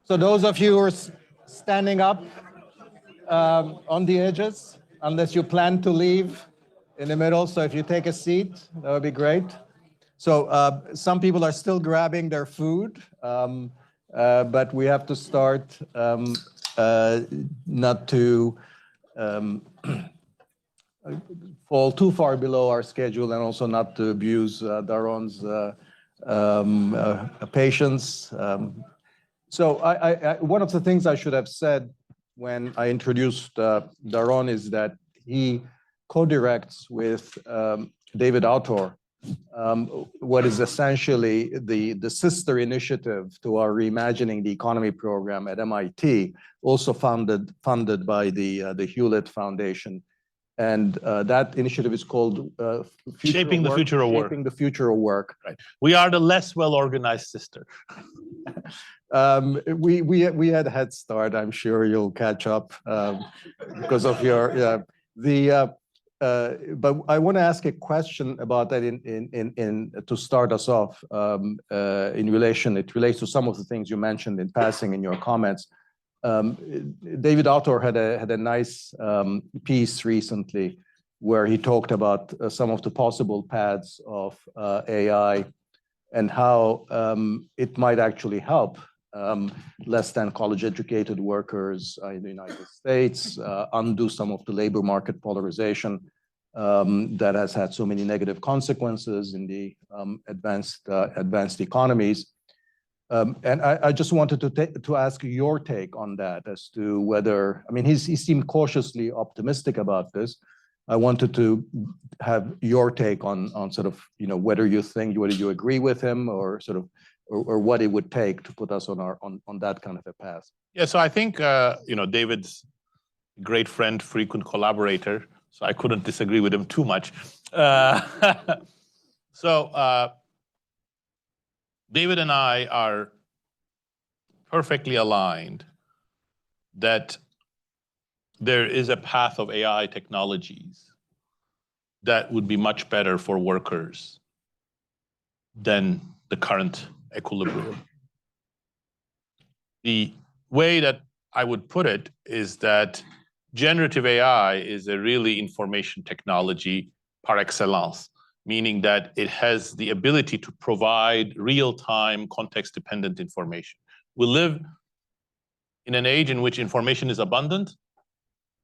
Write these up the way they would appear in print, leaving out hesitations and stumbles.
So those of you who are standing up on the edges, unless you plan to leave in the middle, so if you take a seat, that would be great. So some people are still grabbing their food, but we have to start not to fall too far below our schedule and also not to abuse Daron's patience. So one of the things I should have said when I introduced Daron is that he co-directs with David Autor what is essentially the sister initiative to our Reimagining the Economy program at MIT, also funded by the Hewlett Foundation. And that initiative is called Shaping the Future of Work. Shaping the Future of Work. Right. We are the less well-organized sister. We had a head start. I'm sure you'll catch up because of your but I want to ask a question about that to start us off in relation. It relates to some of the things you mentioned in passing in your comments. David Autor had a nice piece recently where he talked about some of the possible paths of AI and how it might actually help less than college-educated workers in the United States, undo some of the labor market polarization that has had so many negative consequences in the advanced economies. And I just wanted to ask your take on that as to whether, I mean, he seemed cautiously optimistic about this. I wanted to have your take on sort of, whether you agree with him or sort of, or what it would take to put us on that kind of a path. Yeah, so I think, David's a great friend, frequent collaborator, so I couldn't disagree with him too much. David and I are perfectly aligned that there is a path of AI technologies that would be much better for workers than the current equilibrium. The way that I would put it is that generative AI is a really information technology par excellence, meaning that it has the ability to provide real-time, context-dependent information. We live in an age in which information is abundant,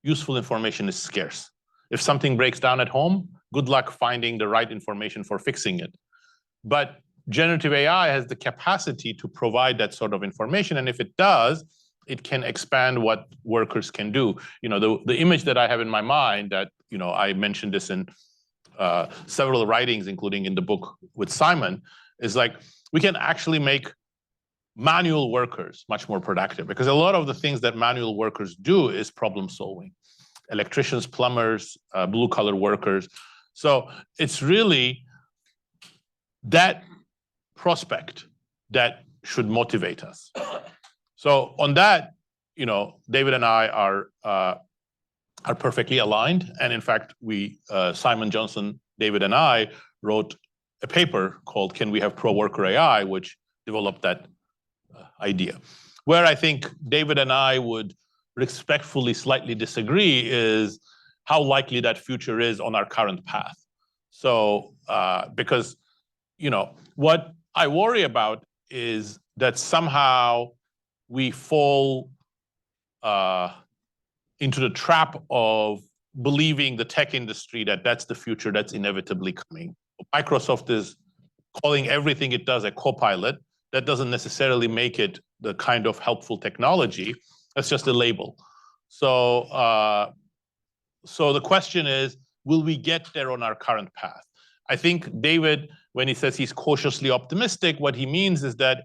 useful information is scarce. If something breaks down at home, good luck finding the right information for fixing it. But generative AI has the capacity to provide that sort of information, and if it does, it can expand what workers can do. The image that I have in my mind that, I mentioned this in several writings, including in the book with Simon, is like we can actually make manual workers much more productive, because a lot of the things that manual workers do is problem solving. Electricians, plumbers, blue-collar workers. So it's really that prospect that should motivate us. So on that, David and I are perfectly aligned. And in fact, Simon Johnson, David and I wrote a paper called Can We Have Pro-Worker AI, which developed that idea. Where I think David and I would respectfully slightly disagree is how likely that future is on our current path. So, because, what I worry about is that somehow we fall into the trap of believing the tech industry that that's the future that's inevitably coming. Microsoft is calling everything it does a co-pilot. That doesn't necessarily make it the kind of helpful technology. That's just a label. So, so the question is, will we get there on our current path? I think David, when he says he's cautiously optimistic, what he means is that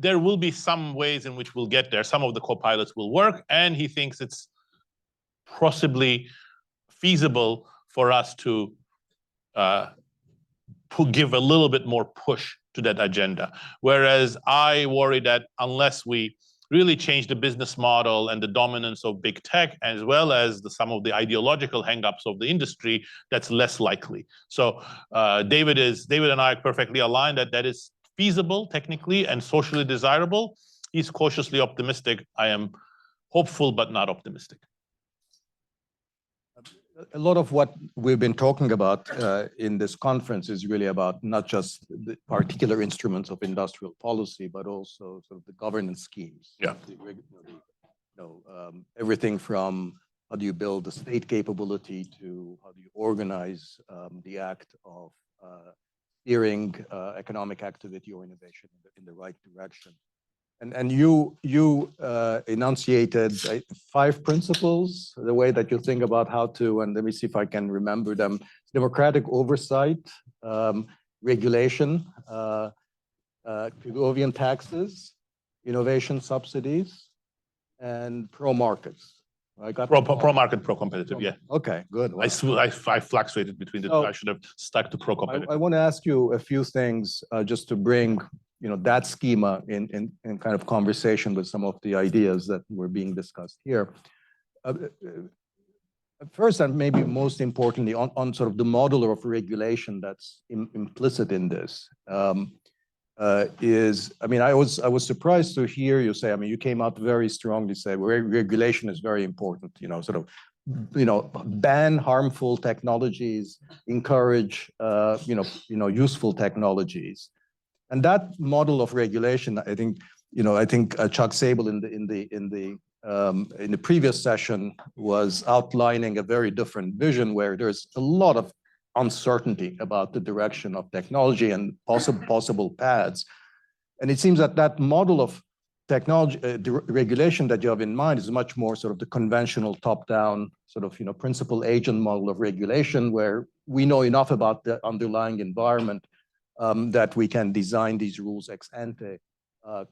there will be some ways in which we'll get there. Some of the co-pilots will work, and he thinks it's possibly feasible for us to give a little bit more push to that agenda. Whereas I worry that unless we really change the business model and the dominance of big tech, as well as some of the ideological hangups of the industry, that's less likely. So David and I are perfectly aligned that is feasible technically and socially desirable. He's cautiously optimistic. I am hopeful, but not optimistic. A lot of what we've been talking about in this conference is really about not just the particular instruments of industrial policy, but also sort of the governance schemes. Yeah. Everything from how do you build the state capability to how do you organize the act of steering economic activity or innovation in the right direction. And you enunciated 5 principles, the way that you think about how to, and let me see if I can remember them: democratic oversight, regulation, Pigouvian taxes, innovation subsidies, and pro-markets. I got pro-market, pro-competitive, yeah. Okay, good. Well, I fluctuated between the two. I should have stuck to pro-competitive. I want to ask you a few things just to bring that schema in kind of conversation with some of the ideas that were being discussed here. First, and maybe most importantly, on sort of the model of regulation that's implicit in this, I was surprised to hear you say, you came out very strongly, say regulation is very important, ban harmful technologies, encourage, useful technologies. And that model of regulation, I think Chuck Sable in the previous session was outlining a very different vision where there's a lot of uncertainty about the direction of technology and possible paths. And it seems that model of technology, the regulation that you have in mind is much more sort of the conventional top-down sort of, principal agent model of regulation, where we know enough about the underlying environment that we can design these rules ex ante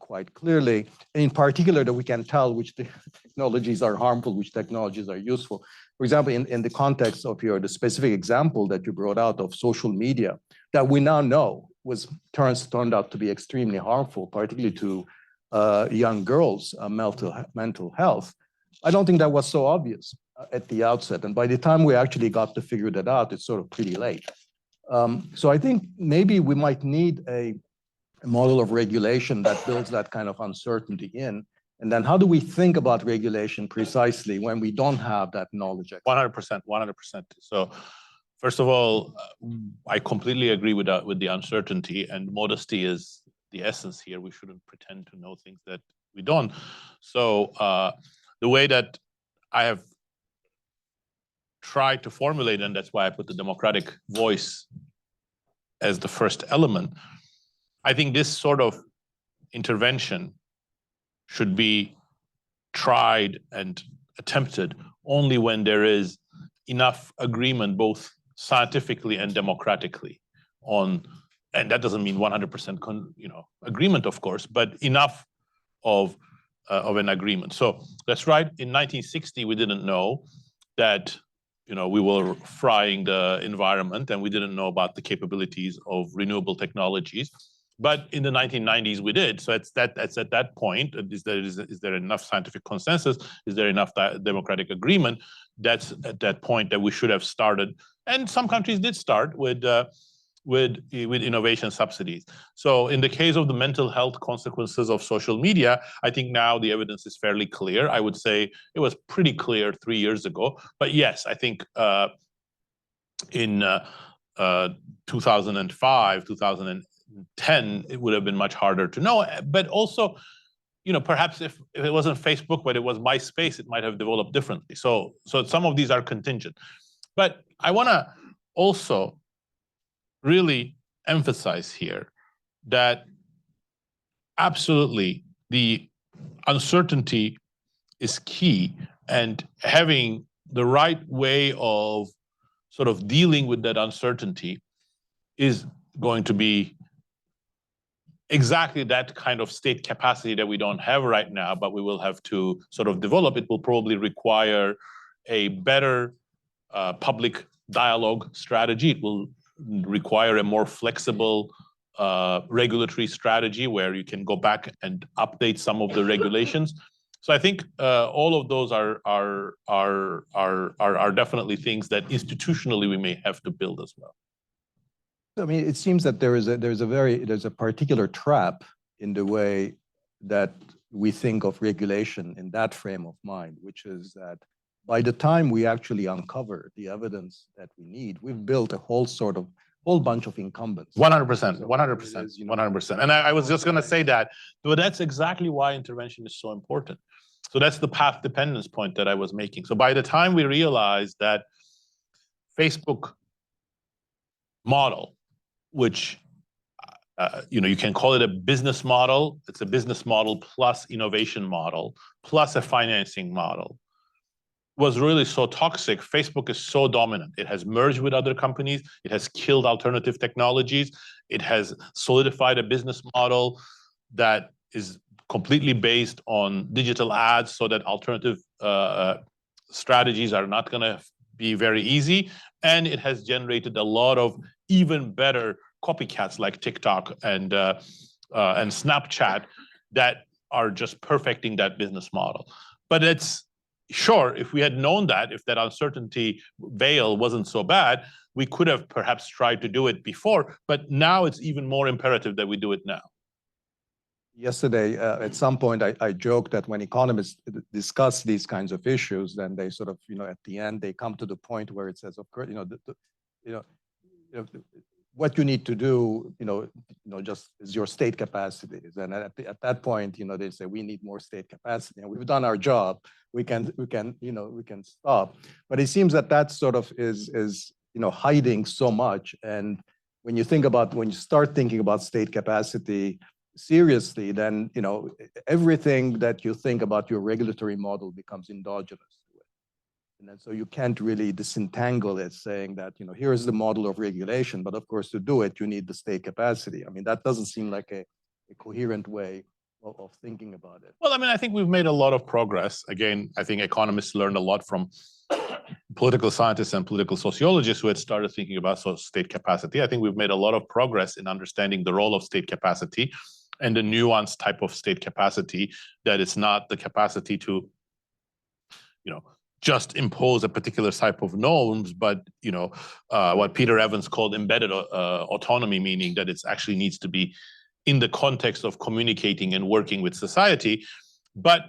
quite clearly. In particular, that we can tell which technologies are harmful, which technologies are useful. For example, in the context of the specific example that you brought out of social media, that we now know turned out to be extremely harmful, particularly to young girls' mental health. I don't think that was so obvious at the outset. And by the time we actually got to figure that out, it's sort of pretty late. So I think maybe we might need a model of regulation that builds that kind of uncertainty in. And then how do we think about regulation precisely when we don't have that knowledge? 100%, 100%. So first of all, I completely agree with the uncertainty, and modesty is the essence here. We shouldn't pretend to know things that we don't. So the way that I have tried to formulate, and that's why I put the democratic voice as the first element, I think this sort of intervention should be tried and attempted only when there is enough agreement, both scientifically and democratically, on, and that doesn't mean 100% agreement, of course, but enough of an agreement. So that's right. In 1960, we didn't know that we were frying the environment, and we didn't know about the capabilities of renewable technologies. But in the 1990s, we did. So it's at that point, is there enough scientific consensus? Is there enough democratic agreement? That's at that point that we should have started. And some countries did start with innovation subsidies. So in the case of the mental health consequences of social media, I think now the evidence is fairly clear. I would say it was pretty clear 3 years ago. But yes, I think in 2005, 2010, it would have been much harder to know. But also, perhaps if it wasn't Facebook, but it was MySpace, it might have developed differently. So some of these are contingent. But I want to also really emphasize here that absolutely the uncertainty is key, and having the right way of sort of dealing with that uncertainty is going to be exactly that kind of state capacity that we don't have right now, but we will have to sort of develop. It will probably require a better public dialogue strategy. It will require a more flexible regulatory strategy where you can go back and update some of the regulations. So I think all of those are definitely things that institutionally we may have to build as well. I mean, it seems that there's a particular trap in the way that we think of regulation in that frame of mind, which is that by the time we actually uncover the evidence that we need, we've built a whole bunch of incumbents. 100%, 100%, 100%. And I was just going to say that, but that's exactly why intervention is so important. So that's the path dependence point that I was making. So by the time we realized that Facebook model, which you can call it a business model, it's a business model plus innovation model plus a financing model, was really so toxic. Facebook is so dominant. It has merged with other companies. It has killed alternative technologies. It has solidified a business model that is completely based on digital ads, so that alternative strategies are not going to be very easy. And it has generated a lot of even better copycats like TikTok and Snapchat that are just perfecting that business model. But it's sure, if we had known that, if that uncertainty veil wasn't so bad, we could have perhaps tried to do it before. But now it's even more imperative that we do it now. Yesterday, at some point, I joked that when economists discuss these kinds of issues, then they sort of, at the end, they come to the point where it says, of course, what you need to do, just is your state capacities. And at that point, they say we need more state capacity, and we've done our job. We can stop. But it seems that sort of is hiding so much. And when you start thinking about state capacity seriously, then everything that you think about your regulatory model becomes endogenous to it. And then so you can't really disentangle it, saying that here is the model of regulation, but of course to do it you need the state capacity. I mean, that doesn't seem like a coherent way of thinking about it. Well, I mean, I think we've made a lot of progress. Again, I think economists learned a lot from political scientists and political sociologists who had started thinking about state capacity. I think we've made a lot of progress in understanding the role of state capacity and the nuanced type of state capacity, that it's not the capacity to, just impose a particular type of norms, but what Peter Evans called embedded autonomy, meaning that it actually needs to be in the context of communicating and working with society. But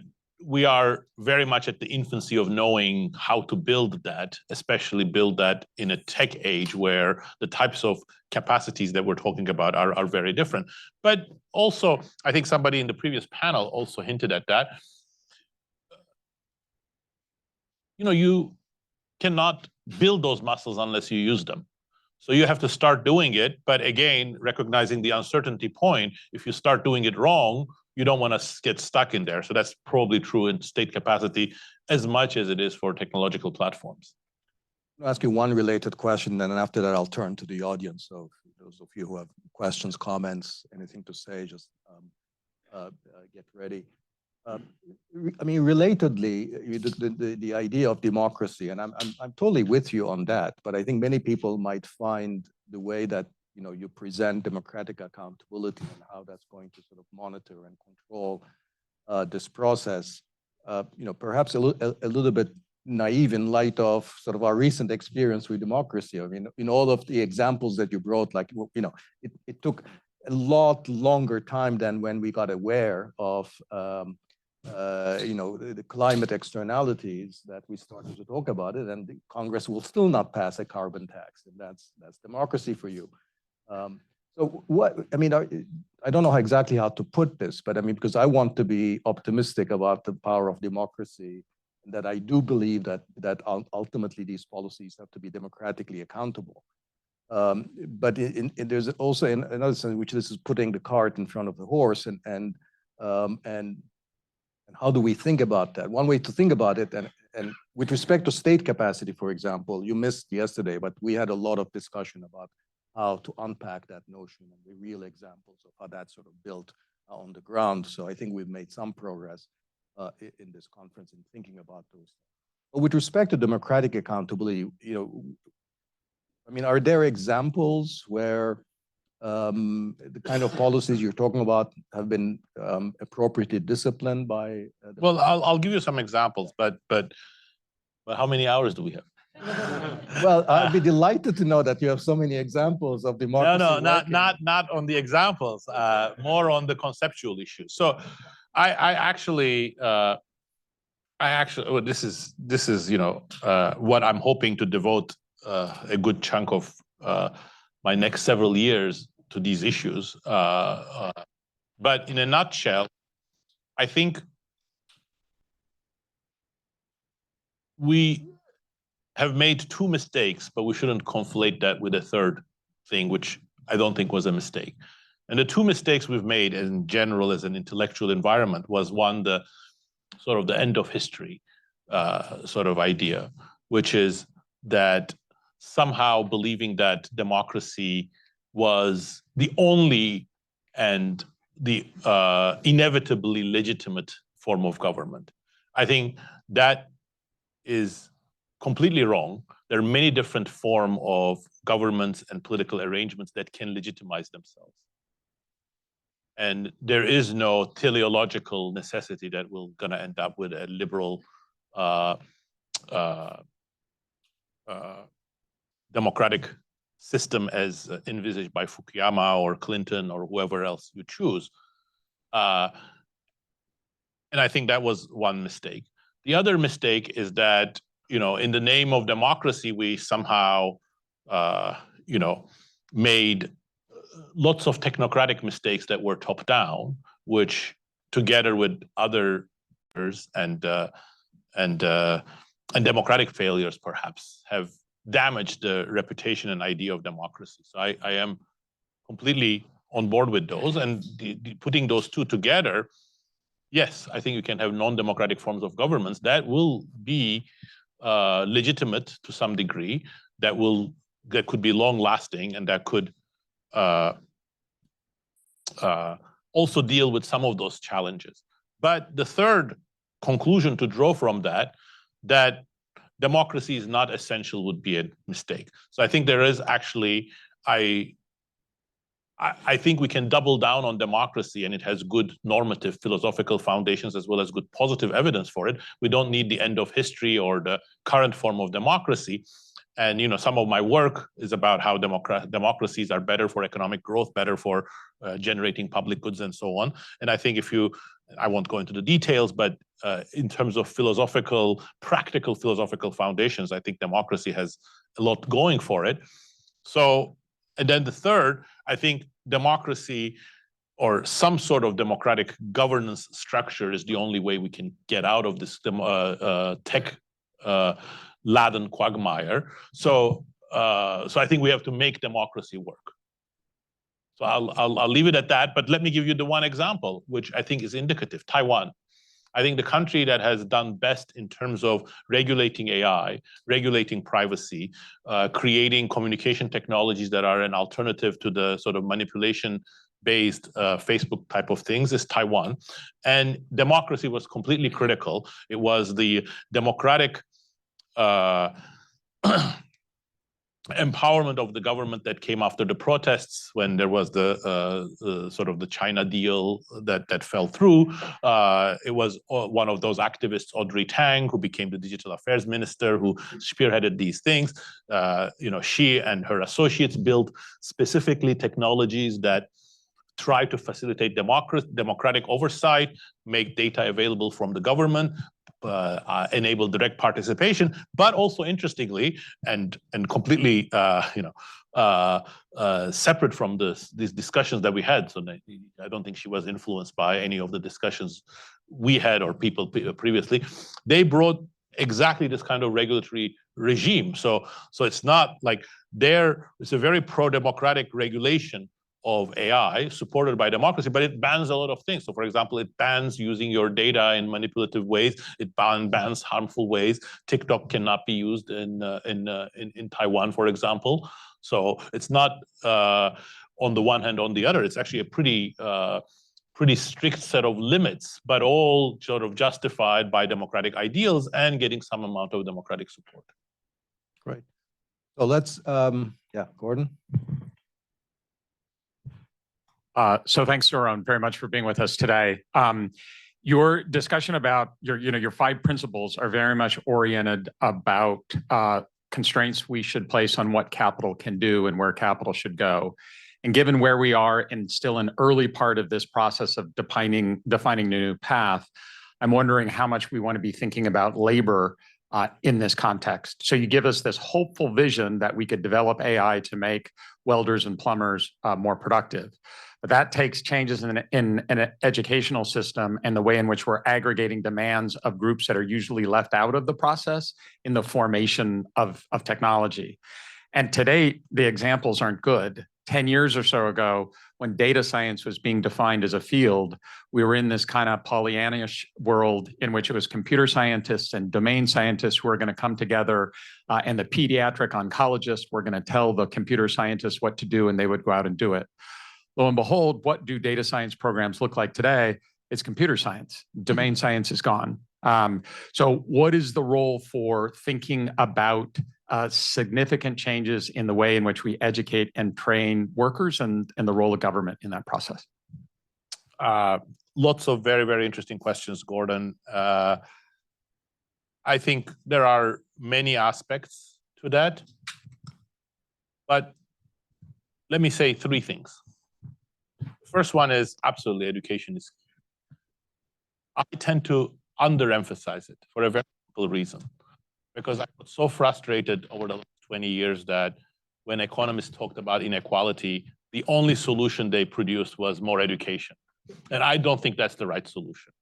we are very much at the infancy of knowing how to build that, especially build that in a tech age where the types of capacities that we're talking about are very different. But also, I think somebody in the previous panel also hinted at that. You cannot build those muscles unless you use them. So you have to start doing it. But again, recognizing the uncertainty point, if you start doing it wrong, you don't want to get stuck in there. So that's probably true in state capacity as much as it is for technological platforms. I'll ask you one related question, and then after that, I'll turn to the audience. So those of you who have questions, comments, anything to say, just get ready. I mean, relatedly, the idea of democracy, and I'm totally with you on that, but I think many people might find the way that you present democratic accountability and how that's going to sort of monitor and control this process, perhaps a little bit naive in light of sort of our recent experience with democracy. I mean, in all of the examples that you brought, like, it took a lot longer time than when we got aware of the climate externalities that we started to talk about it, and the Congress will still not pass a carbon tax, and that's democracy for you. So I mean, I don't know exactly how to put this, but I mean, because I want to be optimistic about the power of democracy, and that I do believe that ultimately these policies have to be democratically accountable. But there's also another sense, which this is putting the cart in front of the horse, and how do we think about that? One way to think about it, and with respect to state capacity, for example, you missed yesterday, but we had a lot of discussion about how to unpack that notion and the real examples of how that's sort of built on the ground. So I think we've made some progress in this conference in thinking about those. But with respect to democratic accountability, I mean, are there examples where the kind of policies you're talking about have been appropriately disciplined by? Well, I'll give you some examples, but how many hours do we have? Well, I'd be delighted to know that you have so many examples of democracy. No, working. not on the examples, more on the conceptual issues. So I actually, well, this is what I'm hoping to devote a good chunk of my next several years to these issues. But in a nutshell, I think we have made two mistakes, but we shouldn't conflate that with a third thing, which I don't think was a mistake. And the two mistakes we've made in general as an intellectual environment was one, the sort of the end of history sort of idea, which is that somehow believing that democracy was the only and the inevitably legitimate form of government. I think that is completely wrong. There are many different forms of governments and political arrangements that can legitimize themselves. And there is no teleological necessity that we're going to end up with a liberal democratic system as envisaged by Fukuyama or Clinton or whoever else you choose. And I think that was one mistake. The other mistake is that, in the name of democracy, we somehow, made lots of technocratic mistakes that were top down, which together with others and democratic failures perhaps have damaged the reputation and idea of democracy. So I am completely on board with those, and putting those two together, yes, I think you can have non-democratic forms of governments that will be legitimate to some degree, that could be long-lasting, and that could also deal with some of those challenges. But the third conclusion to draw from that democracy is not essential would be a mistake. So I think there is actually, I think we can double down on democracy, and it has good normative philosophical foundations as well as good positive evidence for it. We don't need the end of history or the current form of democracy. And some of my work is about how democracies are better for economic growth, better for generating public goods, and so on. And I think I won't go into the details, but in terms of practical philosophical foundations, I think democracy has a lot going for it. So, and then the third, I think democracy or some sort of democratic governance structure is the only way we can get out of this tech-laden quagmire. So I think we have to make democracy work. So I'll leave it at that, but let me give you the one example, which I think is indicative, Taiwan. I think the country that has done best in terms of regulating AI, regulating privacy, creating communication technologies that are an alternative to the sort of manipulation-based Facebook type of things is Taiwan. And democracy was completely critical. It was the democratic empowerment of the government that came after the protests when there was the sort of the China deal that fell through. It was one of those activists, Audrey Tang, who became the digital affairs minister, who spearheaded these things. She and her associates built specifically technologies that try to facilitate democratic oversight, make data available from the government, enable direct participation, but also interestingly and completely separate from these discussions that we had. So I don't think she was influenced by any of the discussions we had or people previously. They brought exactly this kind of regulatory regime. So it's not like it's a very pro-democratic regulation of AI supported by democracy, but it bans a lot of things. So for example, it bans using your data in manipulative ways. It bans harmful ways. TikTok cannot be used in Taiwan, for example. So it's not on the one hand, on the other. It's actually a pretty strict set of limits, but all sort of justified by democratic ideals and getting some amount of democratic support. Great. So let's, Gordon. So thanks, Daron, very much for being with us today. Your discussion about your 5 principles are very much oriented about constraints we should place on what capital can do and where capital should go. And given where we are and still an early part of this process of defining a new path, I'm wondering how much we want to be thinking about labor in this context. So you give us this hopeful vision that we could develop AI to make welders and plumbers more productive. But that takes changes in an educational system and the way in which we're aggregating demands of groups that are usually left out of the process in the formation of technology. And to date, the examples aren't good. 10 years or so ago, when data science was being defined as a field, we were in this kind of Pollyannish world in which it was computer scientists and domain scientists who were going to come together, and the pediatric oncologists were going to tell the computer scientists what to do, and they would go out and do it. Lo and behold, what do data science programs look like today? It's computer science. Domain science is gone. So what is the role for thinking about significant changes in the way in which we educate and train workers and the role of government in that process? Lots of very, very interesting questions, Gordon. I think there are many aspects to that, but let me say three things. The first one is absolutely education is key. I tend to underemphasize it for a very simple reason, because I was so frustrated over the last 20 years that when economists talked about inequality, the only solution they produced was more education. And I don't think that's the right solution.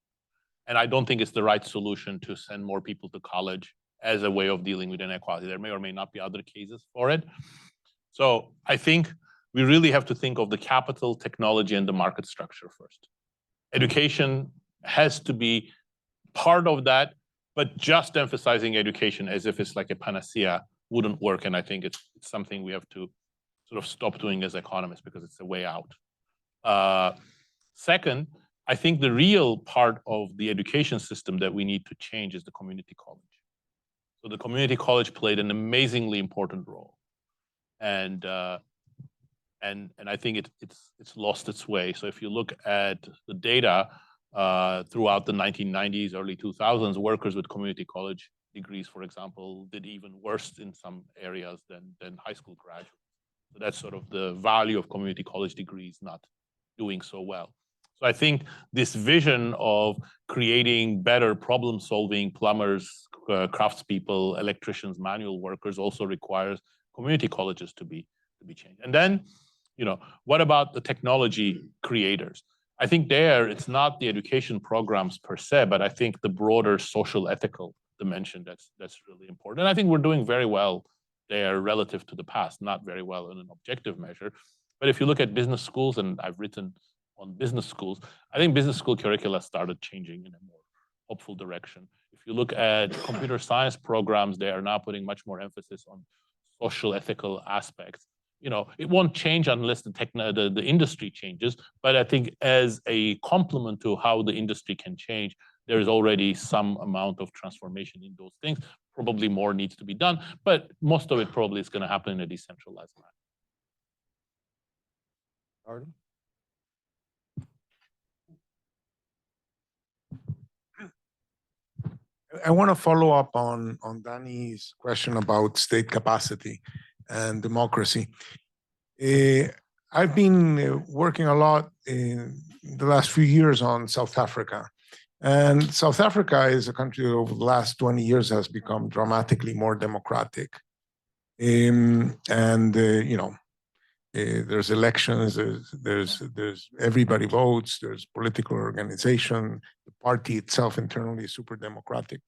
And I don't think it's the right solution to send more people to college as a way of dealing with inequality. There may or may not be other cases for it. So I think we really have to think of the capital, technology, and the market structure first. Education has to be part of that, but just emphasizing education as if it's like a panacea wouldn't work. And I think it's something we have to sort of stop doing as economists because it's a way out. Second, I think the real part of the education system that we need to change is the community college. So the community college played an amazingly important role. And I think it's lost its way. So if you look at the data, throughout the 1990s, early 2000s, workers with community college degrees, for example, did even worse in some areas than high school graduates. So that's sort of the value of community college degrees not doing so well. So I think this vision of creating better problem-solving plumbers, craftspeople, electricians, manual workers also requires community colleges to be changed. And then, what about the technology creators? I think there, it's not the education programs per se, but I think the broader social ethical dimension that's really important. And I think we're doing very well there relative to the past, not very well in an objective measure. But if you look at business schools, and I've written on business schools, I think business school curricula started changing in a more hopeful direction. If you look at computer science programs, they are now putting much more emphasis on social ethical aspects. It won't change unless the industry changes, but I think as a complement to how the industry can change, there is already some amount of transformation in those things. Probably more needs to be done, but most of it probably is going to happen in a decentralized manner. I want to follow up on Dani's question about state capacity and democracy. I've been working a lot in the last few years on South Africa. And South Africa is a country that over the last 20 years has become dramatically more democratic. There's elections, there's everybody votes, there's political organization, the party itself internally is super democratic.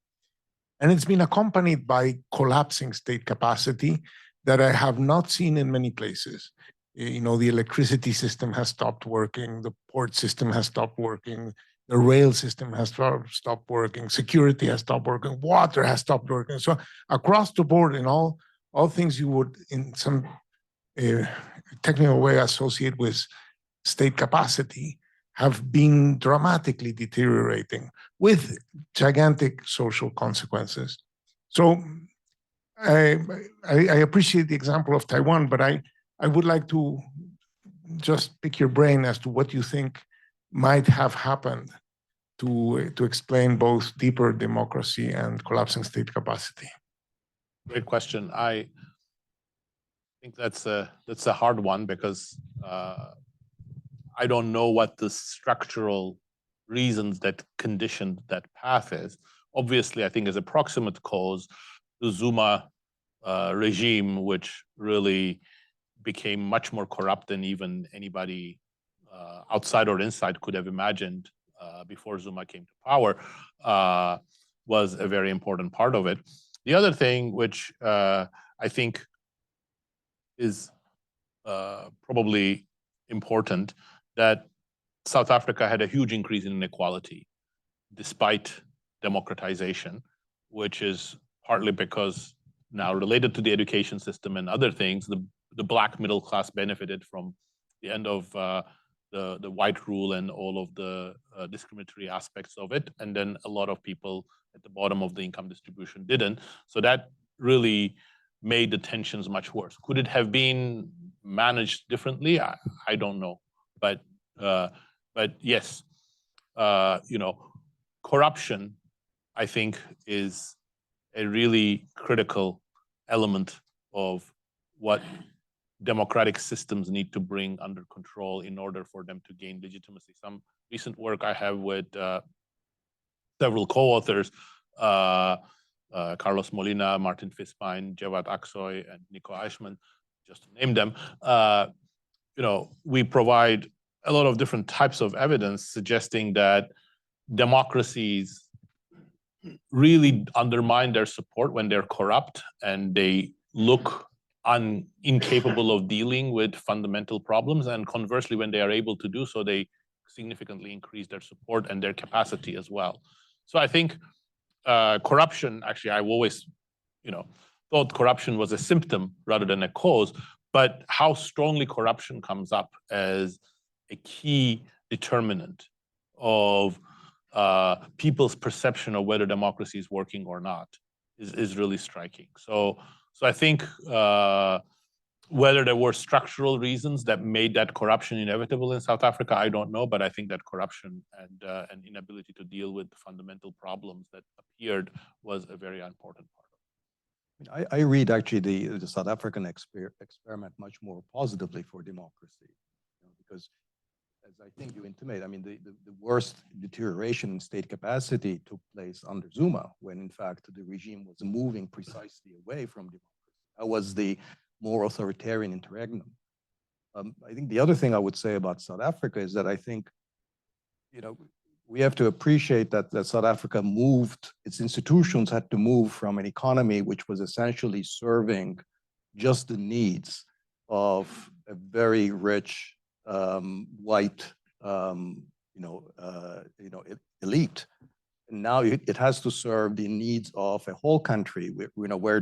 And it's been accompanied by collapsing state capacity that I have not seen in many places. The electricity system has stopped working, the port system has stopped working, the rail system has stopped working, security has stopped working, water has stopped working. So across the board, in all things you would, in some technical way, associate with state capacity, have been dramatically deteriorating with gigantic social consequences. So I appreciate the example of Taiwan, but I would like to just pick your brain as to what you think might have happened to explain both deeper democracy and collapsing state capacity. Great question. I think that's a hard one because I don't know what the structural reasons that conditioned that path is. Obviously, I think as a proximate cause, the Zuma regime, which really became much more corrupt than even anybody outside or inside could have imagined before Zuma came to power, was a very important part of it. The other thing, which I think is probably important, that South Africa had a huge increase in inequality despite democratization, which is partly because now related to the education system and other things, the black middle class benefited from the end of the white rule and all of the discriminatory aspects of it. And then a lot of people at the bottom of the income distribution didn't. So that really made the tensions much worse. Could it have been managed differently? I don't know. But yes, corruption, I think, is a really critical element of what democratic systems need to bring under control in order for them to gain legitimacy. Some recent work I have with several co-authors, Carlos Molina, Martin Fispine, Javad Aksoy, and Nico Eichmann, just to name them, we provide a lot of different types of evidence suggesting that democracies really undermine their support when they're corrupt and they look incapable of dealing with fundamental problems. And conversely, when they are able to do so, they significantly increase their support and their capacity as well. So I think corruption, actually, I've always thought corruption was a symptom rather than a cause, but how strongly corruption comes up as a key determinant of people's perception of whether democracy is working or not is really striking. So I think whether there were structural reasons that made that corruption inevitable in South Africa, I don't know, but I think that corruption and an inability to deal with the fundamental problems that appeared was a very important part of it. I read actually the South African experiment much more positively for democracy, because as I think you intimate, I mean, the worst deterioration in state capacity took place under Zuma, when in fact the regime was moving precisely away from democracy. That was the more authoritarian interregnum. I think the other thing I would say about South Africa is that I think, we have to appreciate that South Africa moved, its institutions had to move from an economy which was essentially serving just the needs of a very rich white, elite. And now it has to serve the needs of a whole country, where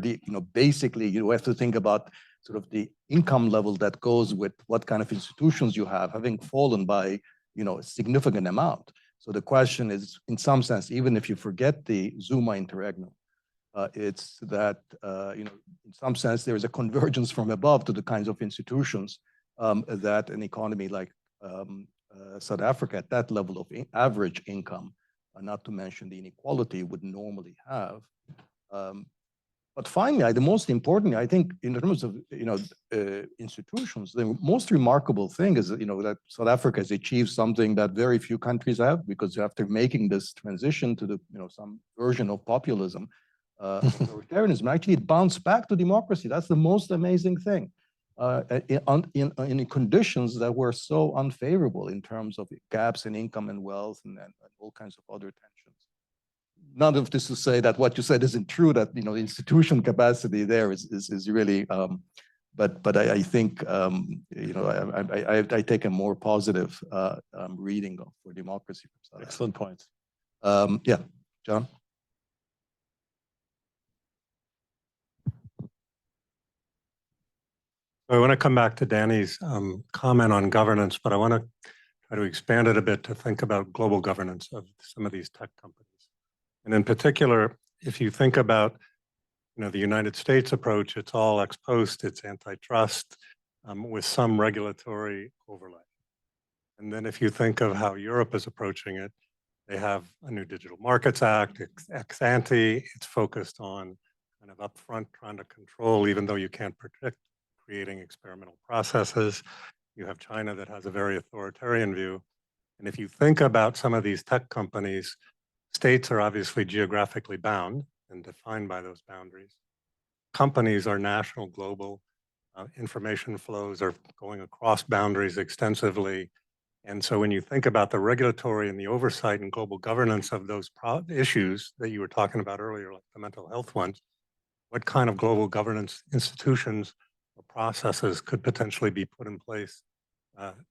basically you have to think about sort of the income level that goes with what kind of institutions you have, having fallen by, a significant amount. So the question is, in some sense, even if you forget the Zuma interregnum, it's that, in some sense, there is a convergence from above to the kinds of institutions that an economy like South Africa at that level of average income, not to mention the inequality, would normally have. But finally, the most important, I think, in terms of institutions, the most remarkable thing is that South Africa has achieved something that very few countries have, because after making this transition to some version of populism, authoritarianism, actually it bounced back to democracy. That's the most amazing thing. In conditions that were so unfavorable in terms of gaps in income and wealth and all kinds of other tensions. None of this to say that what you said isn't true, that the institution capacity there is really, but I think I take a more positive reading for democracy. Excellent point. Yeah, John. I want to come back to Dani's comment on governance, but I want to try to expand it a bit to think about global governance of some of these tech companies. And in particular, if you think about the United States approach, it's all ex post, it's antitrust with some regulatory overlay. And then if you think of how Europe is approaching it, they have a new Digital Markets Act, ex ante, it's focused on kind of upfront trying to control, even though you can't predict, creating experimental processes. You have China that has a very authoritarian view. And if you think about some of these tech companies, states are obviously geographically bound and defined by those boundaries. Companies are national, global. Information flows are going across boundaries extensively. And so when you think about the regulatory and the oversight and global governance of those issues that you were talking about earlier, like the mental health ones, what kind of global governance institutions or processes could potentially be put in place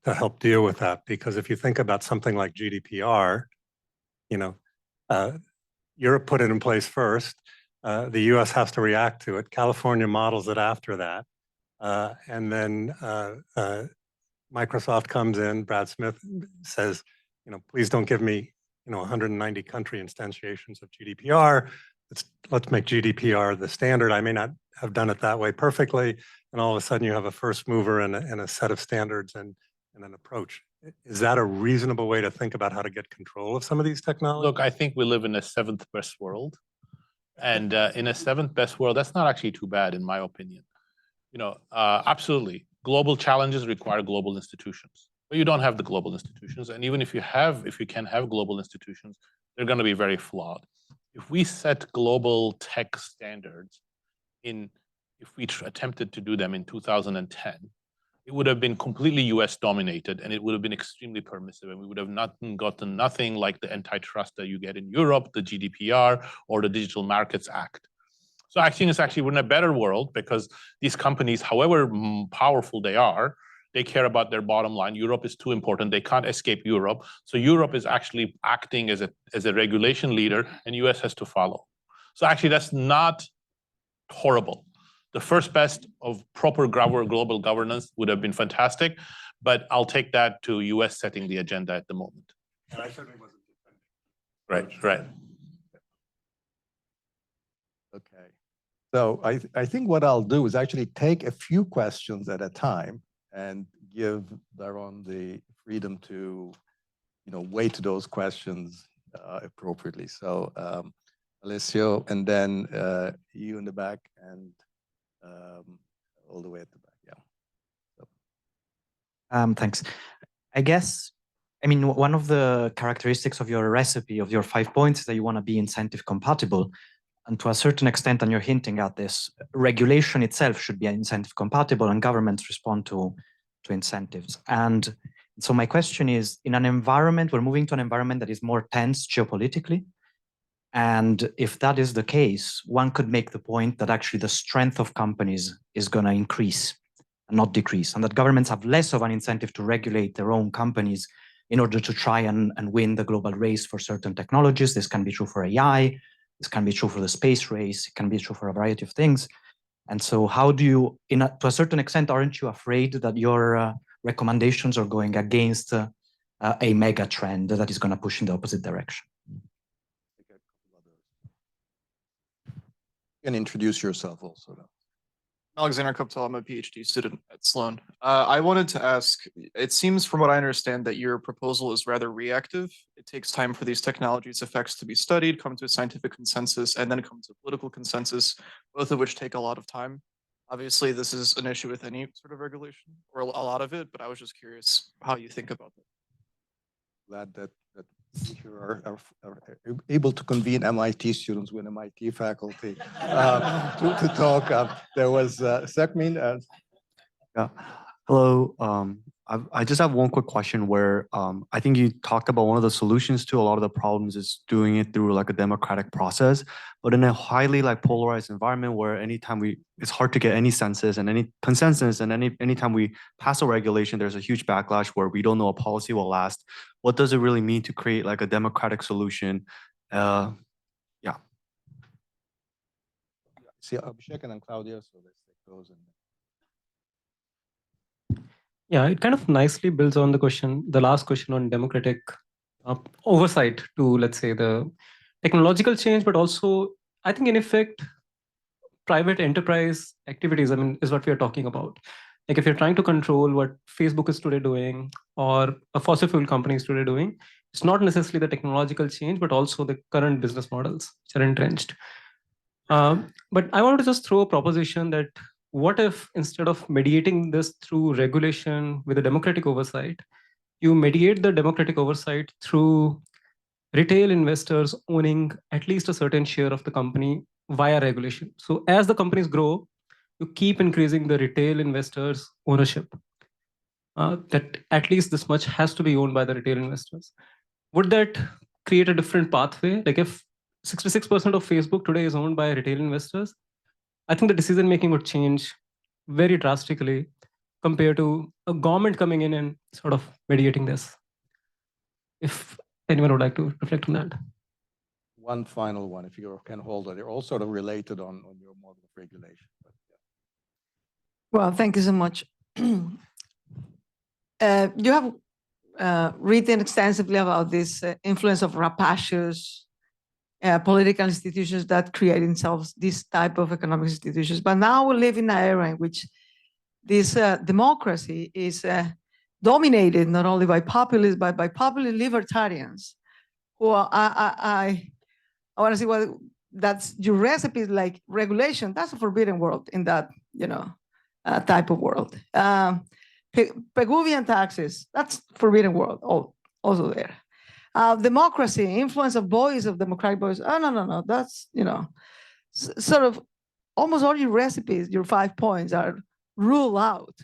to help deal with that? Because if you think about something like GDPR, you know, Europe put it in place first. The US has to react to it. California models it after that. And then Microsoft comes in, Brad Smith says, you know, please don't give me, you know, 190 country instantiations of GDPR. Let's make GDPR the standard. I may not have done it that way perfectly. And all of a sudden you have a first mover and a set of standards and an approach. Is that a reasonable way to think about how to get control of some of these technologies? Look, I think we live in a seventh best world. And in a seventh best world, that's not actually too bad, in my opinion. You know, absolutely. Global challenges require global institutions, but you don't have the global institutions. And even if you can have global institutions, they're going to be very flawed. If we set global tech standards if we attempted to do them in 2010, it would have been completely US dominated and it would have been extremely permissive. And we would have gotten nothing like the antitrust that you get in Europe, the GDPR, or the Digital Markets Act. So I think we're in a better world because these companies, however powerful they are, they care about their bottom line. Europe is too important. They can't escape Europe. So Europe is actually acting as a regulation leader and US has to follow. So actually that's not horrible. The first best of proper global governance would have been fantastic, but I'll take that to US setting the agenda at the moment. And I certainly wasn't defending. Right. Okay. So I think what I'll do is actually take a few questions at a time and give Daron the freedom to, you know, weight those questions appropriately. So Alessio, and then you in the back and all the way at the back. Yeah. So. Thanks. I guess, I mean, one of the characteristics of your recipe, of your 5 points, is that you want to be incentive compatible. And to a certain extent, and you're hinting at this, regulation itself should be incentive compatible and governments respond to incentives. And so my question is, in an environment, we're moving to an environment that is more tense geopolitically. And if that is the case, one could make the point that actually the strength of companies is going to increase and not decrease, and that governments have less of an incentive to regulate their own companies in order to try and win the global race for certain technologies. This can be true for AI. This can be true for the space race. It can be true for a variety of things. And so how do you, to a certain extent, aren't you afraid that your recommendations are going against a mega trend that is going to push in the opposite direction? You can introduce yourself also. Alexander Koptel, I'm a PhD student at Sloan. I wanted to ask, it seems from what I understand that your proposal is rather reactive. It takes time for these technologies' effects to be studied, come to a scientific consensus, and then come to political consensus, both of which take a lot of time. Obviously, this is an issue with any sort of regulation, or a lot of it, but I was just curious how you think about that. Glad that you are able to convene MIT students with MIT faculty to talk. There was Sekmin. Yeah. Hello. I just have one quick question where I think you talked about one of the solutions to a lot of the problems is doing it through like a democratic process, but in a highly like polarized environment where anytime it's hard to get any consensus and anytime we pass a regulation, there's a huge backlash where we don't know a policy will last. What does it really mean to create like a democratic solution? Yeah. See, Abhishek and then Claudia, so let's take those. Yeah, it kind of nicely builds on the last question on democratic oversight to, let's say, the technological change, but also, I think in effect, private enterprise activities, I mean, is what we are talking about. Like if you're trying to control what Facebook is today doing or a fossil fuel company is today doing, it's not necessarily the technological change, but also the current business models which are entrenched. But I want to just throw a proposition that what if instead of mediating this through regulation with a democratic oversight, you mediate the democratic oversight through retail investors owning at least a certain share of the company via regulation. So as the companies grow, you keep increasing the retail investors' ownership. That at least this much has to be owned by the retail investors. Would that create a different pathway? Like if 66% of Facebook today is owned by retail investors, I think the decision making would change very drastically compared to a government coming in and sort of mediating this. If anyone would like to reflect on that. One final one, if you can hold it. They're all sort of related on your model of regulation. But, yeah. Well, thank you so much. You have written extensively about this influence of rapacious political institutions that create themselves this type of economic institutions. But now we live in an era in which this democracy is dominated not only by populists, but by populist libertarians who are, I want to see what that's your recipe, like regulation. That's a forbidden world in that, type of world. Peguvian taxes, that's forbidden world, also there. Democracy, influence of voice of democratic voice. Oh, no. That's, sort of almost all your recipes, your 5 points are ruled out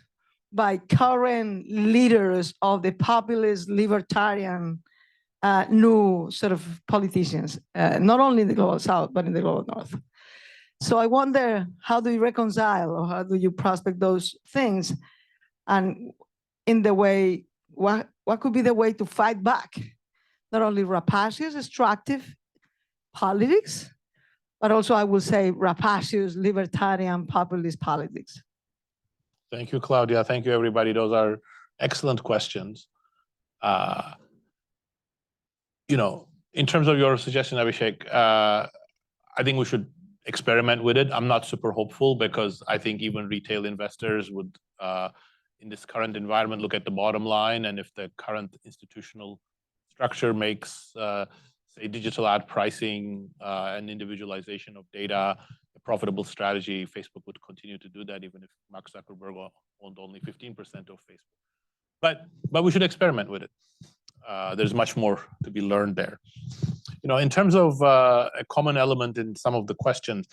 by current leaders of the populist libertarian new sort of politicians, not only in the global south, but in the global north. So I wonder, how do you reconcile or how do you prospect those things? And in the way, what could be the way to fight back? Not only rapacious, extractive politics, but also I would say rapacious, libertarian, populist politics. Thank you, Claudia. Thank you, everybody. Those are excellent questions. In terms of your suggestion, Abhishek, I think we should experiment with it. I'm not super hopeful because I think even retail investors would, in this current environment, look at the bottom line. And if the current institutional structure makes, say, digital ad pricing and individualization of data a profitable strategy, Facebook would continue to do that, even if Mark Zuckerberg owned only 15% of Facebook. But we should experiment with it. There's much more to be learned there. In terms of a common element in some of the questions,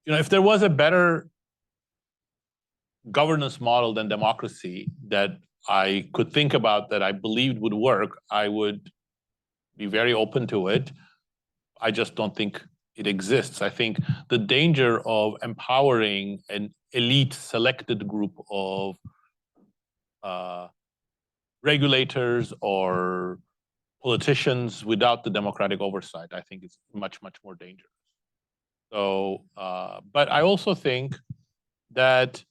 if there was a better governance model than democracy that I could think about that I believed would work, I would be very open to it. I just don't think it exists. I think the danger of empowering an elite selected group of regulators or politicians without the democratic oversight, I think it's much, much more dangerous. So, but I also think that,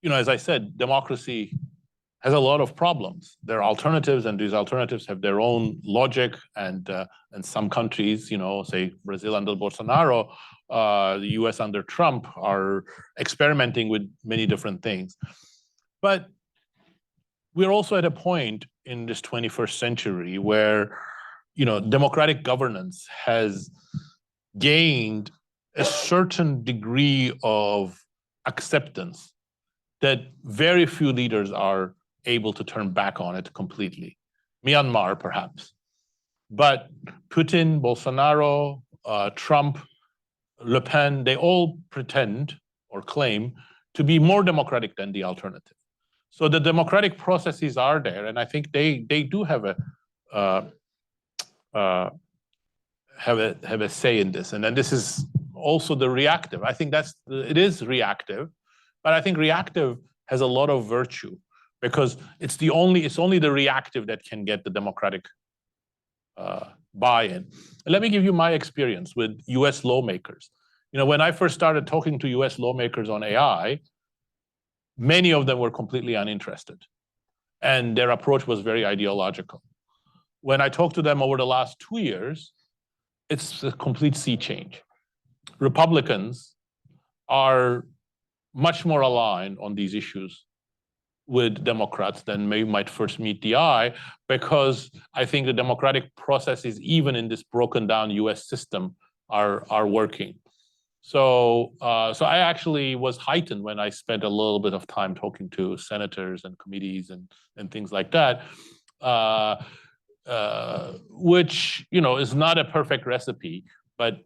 as I said, democracy has a lot of problems. There are alternatives, and these alternatives have their own logic. And some countries, say Brazil under Bolsonaro, the US under Trump, are experimenting with many different things. But we're also at a point in this 21st century where, democratic governance has gained a certain degree of acceptance that very few leaders are able to turn back on it completely. Myanmar, perhaps. But Putin, Bolsonaro, Trump, Le Pen, they all pretend or claim to be more democratic than the alternative. So the democratic processes are there, and I think they do have a say in this. And then this is also the reactive. I think it is reactive, but I think reactive has a lot of virtue because it's only the reactive that can get the democratic buy-in. Let me give you my experience with US lawmakers. When I first started talking to US lawmakers on AI, many of them were completely uninterested, and their approach was very ideological. When I talked to them over the last 2 years, it's a complete sea change. Republicans are much more aligned on these issues with Democrats than might first meet the eye, because I think the democratic processes, even in this broken down US system, are working. So I actually was heightened when I spent a little bit of time talking to senators and committees and things like that, which is not a perfect recipe, but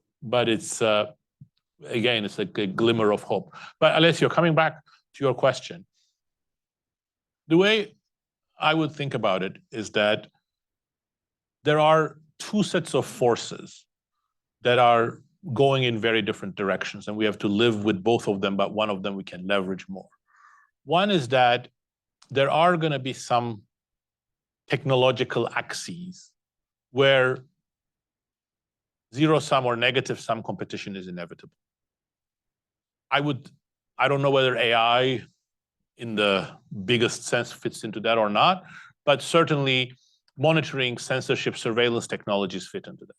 it's again, it's like a glimmer of hope. But Alessio, coming back to your question, the way I would think about it is that there are two sets of forces that are going in very different directions, and we have to live with both of them, but one of them we can leverage more. One is that there are going to be some technological axes where zero-sum or negative-sum competition is inevitable. I don't know whether AI in the biggest sense fits into that or not, but certainly monitoring, censorship, surveillance technologies fit into that.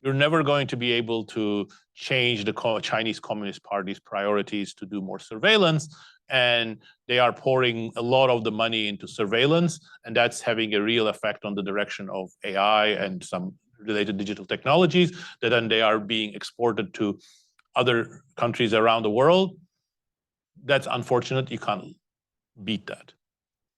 You're never going to be able to change the Chinese Communist Party's priorities to do more surveillance, and they are pouring a lot of the money into surveillance, and that's having a real effect on the direction of AI and some related digital technologies that then they are being exported to other countries around the world. That's unfortunate. You can't beat that.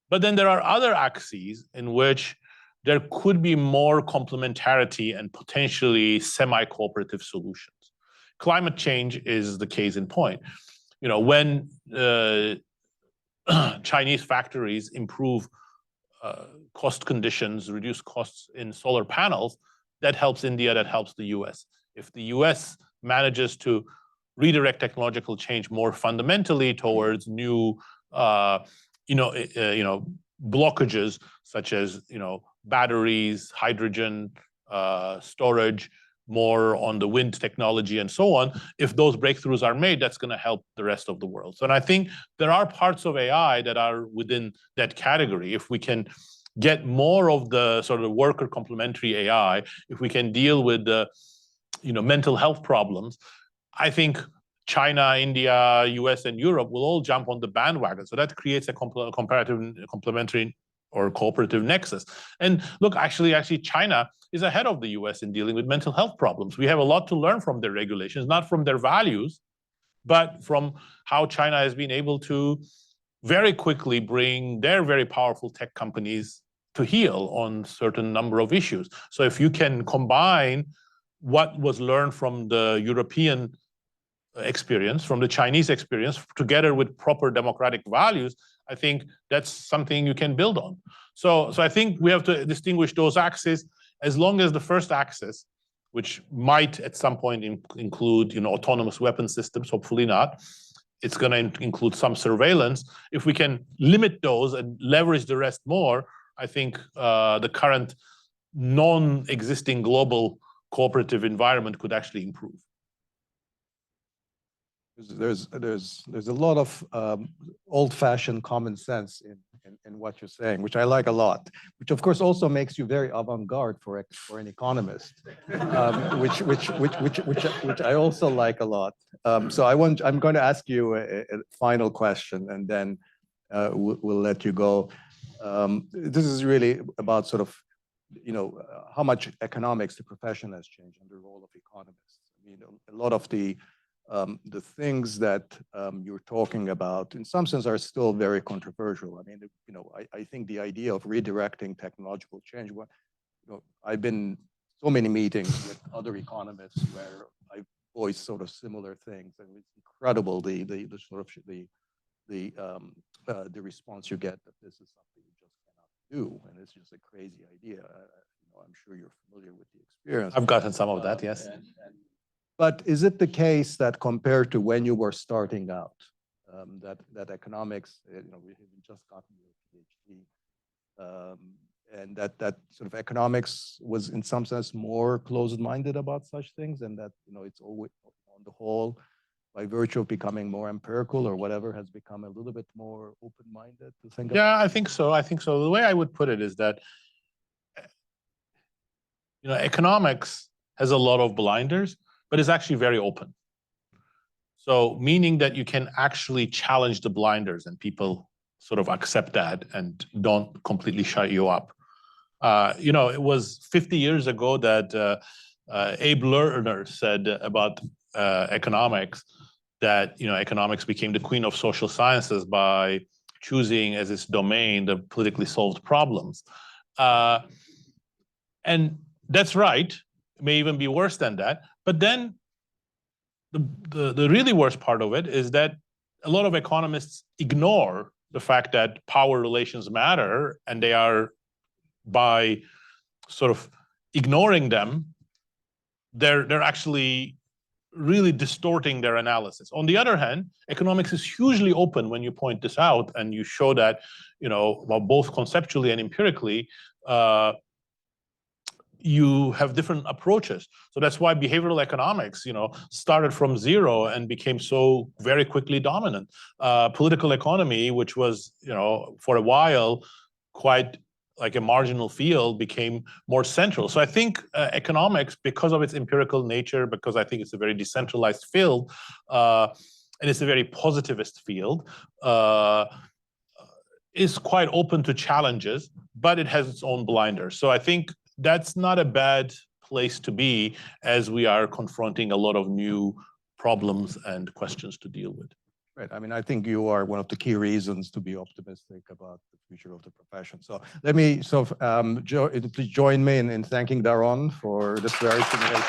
But then there are other axes in which there could be more complementarity and potentially semi-cooperative solutions. Climate change is the case in point. When Chinese factories improve cost conditions, reduce costs in solar panels, that helps India, that helps the US. If the US manages to redirect technological change more fundamentally towards new blockages such as batteries, hydrogen, storage, more on the wind technology and so on, if those breakthroughs are made, that's going to help the rest of the world. So, and I think there are parts of AI that are within that category. If we can get more of the sort of worker complementary AI, if we can deal with the mental health problems, I think China, India, US, and Europe will all jump on the bandwagon. So that creates a complementary or cooperative nexus. And look, actually, China is ahead of the US in dealing with mental health problems. We have a lot to learn from their regulations, not from their values, but from how China has been able to very quickly bring their very powerful tech companies to heel on certain number of issues. So if you can combine what was learned from the European experience, from the Chinese experience, together with proper democratic values, I think that's something you can build on. So I think we have to distinguish those axes. As long as the first axis, which might at some point include autonomous weapon systems, hopefully not, it's going to include some surveillance. If we can limit those and leverage the rest more, I think the current non-existing global cooperative environment could actually improve. There's a lot of old-fashioned common sense in what you're saying, which I like a lot. Which of course also makes you very avant-garde for an economist, which I also like a lot. So I'm going to ask you a final question, and then we'll let you go. This is really about sort of how much economics the profession has changed and the role of economists. I mean, a lot of the things that you're talking about, in some sense, are still very controversial. I mean, I think the idea of redirecting technological change. I've been so many meetings with other economists where I voice sort of similar things, and it's incredible the response you get that this is something you just cannot do, and it's just a crazy idea. I'm sure you're familiar with the experience. I've gotten some of that, yes. But is it the case that compared to when you were starting out, that economics, we have just gotten your PhD, and that sort of economics was in some sense more closed-minded about such things, and that it's always on the whole, by virtue of becoming more empirical or whatever, has become a little bit more open-minded to think about? Yeah, I think so. The way I would put it is that economics has a lot of blinders, but it's actually very open. So meaning that you can actually challenge the blinders and people sort of accept that and don't completely shut you up. It was 50 years ago that Abe Lerner said about economics that economics became the queen of social sciences by choosing as its domain the politically solved problems. And that's right. It may even be worse than that. But then the really worst part of it is that a lot of economists ignore the fact that power relations matter, and they are, by sort of ignoring them, they're actually really distorting their analysis. On the other hand, economics is hugely open when you point this out and you show that, well, both conceptually and empirically, you have different approaches. So that's why behavioral economics, started from zero and became so very quickly dominant. Political economy, which was, for a while, quite like a marginal field, became more central. So I think economics, because of its empirical nature, because I think it's a very decentralized field, and it's a very positivist field, is quite open to challenges, but it has its own blinders. So I think that's not a bad place to be as we are confronting a lot of new problems and questions to deal with. Right. I mean, I think you are one of the key reasons to be optimistic about the future of the profession. So let me, please join me in thanking Daron for this very stimulating.